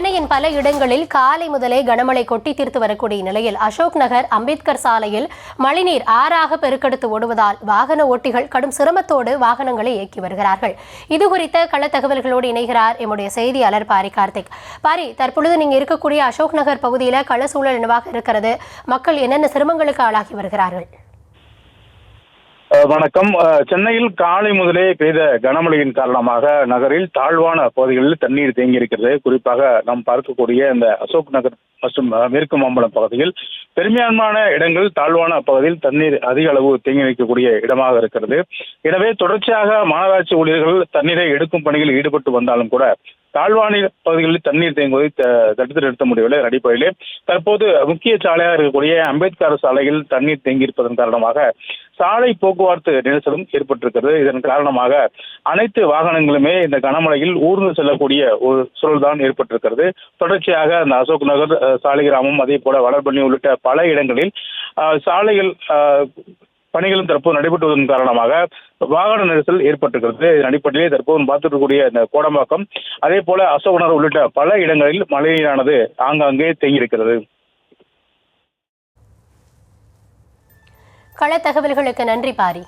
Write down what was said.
சென்னையின் பல இடங்களில் காலை முதலே கனமழை கொட்டி தீர்த்து வரக்கூடிய நிலையில் அசோக் நகர் அம்பேத்கர் சாலையில் மழைநீர் ஆறாக பெருக்கெடுத்து ஓடுவதால் வாகன ஓட்டிகள் கடும் சிரமத்தோடு வாகனங்களை இயக்கி வருகிறார்கள். இதுகுறித்த கள தகவல்களோடு இணைகிறார் எம்முடைய செய்தியாளர் பாரி கார்த்திக். பாரி, தற்பொழுது நீங்க இருக்கக்கூடிய அசோக் நகர் பகுதியில் கள சூழல் என்னவாக இருக்கிறது? மக்கள் என்னென்ன சிரமங்களுக்கு ஆளாகி வருகிறார்கள்? வணக்கம். சென்னையில் காலை முதலே பெய்த கனமழையின் காரணமாக நகரில் தாழ்வான பகுதிகளில் தண்ணீர் தேங்கி இருக்கிறது. குறிப்பாக நாம் பார்க்கக்கூடிய இந்த அசோக் நகர் மற்றும் மேற்கு மாம்பலம் பகுதியில் பெரும்பான்மையான இடங்கள் தாழ்வான பகுதியில் தண்ணீர் அதிக அளவு தேங்கி வைக்கக்கூடிய இடமாக இருக்கிறது. எனவே தொடர்ச்சியாக மாநகராட்சி ஊழியர்கள் தண்ணீரை எடுக்கும் பணியில் ஈடுபட்டு வந்தாலும் கூட தாழ்வான பகுதிகளில் தண்ணீர் தேங்குவதை தடுத்து நிறுத்த முடியவில்லை. அடிப்படையிலே தற்போது முக்கிய சாலையாக இருக்கக்கூடிய அம்பேத்கர் சாலையில் தண்ணீர் தேங்கியிருப்பதன் காரணமாக சாலை போக்குவரத்து நெரிசலும் ஏற்பட்டிருக்கிறது. இதன் காரணமாக அனைத்து வாகனங்களுமே இந்த கனமழையில் ஊர்ந்து செல்லக்கூடிய ஒரு சூழல்தான் ஏற்பட்டிருக்கிறது. தொடர்ச்சியாக அந்த அசோக் நகர், சாலிகிராமம், அதே போல வளர்பண்ணி உள்ளிட்ட பல இடங்களில் சாலைகள் பணிகளும் தற்போது நடைபெற்றுவதன் காரணமாக வாகன நெரிசல் ஏற்பட்டிருக்கிறது. இதன் அடிப்படையிலே தற்போது பார்த்துக்கூடிய இந்த கோடம்பாக்கம், அதே போல அசோகநகர் உள்ளிட்ட பல இடங்களில் மழைநீரானது ஆங்காங்கே தேங்கியிருக்கிறது. கள தகவல்களுக்கு நன்றி பாரி.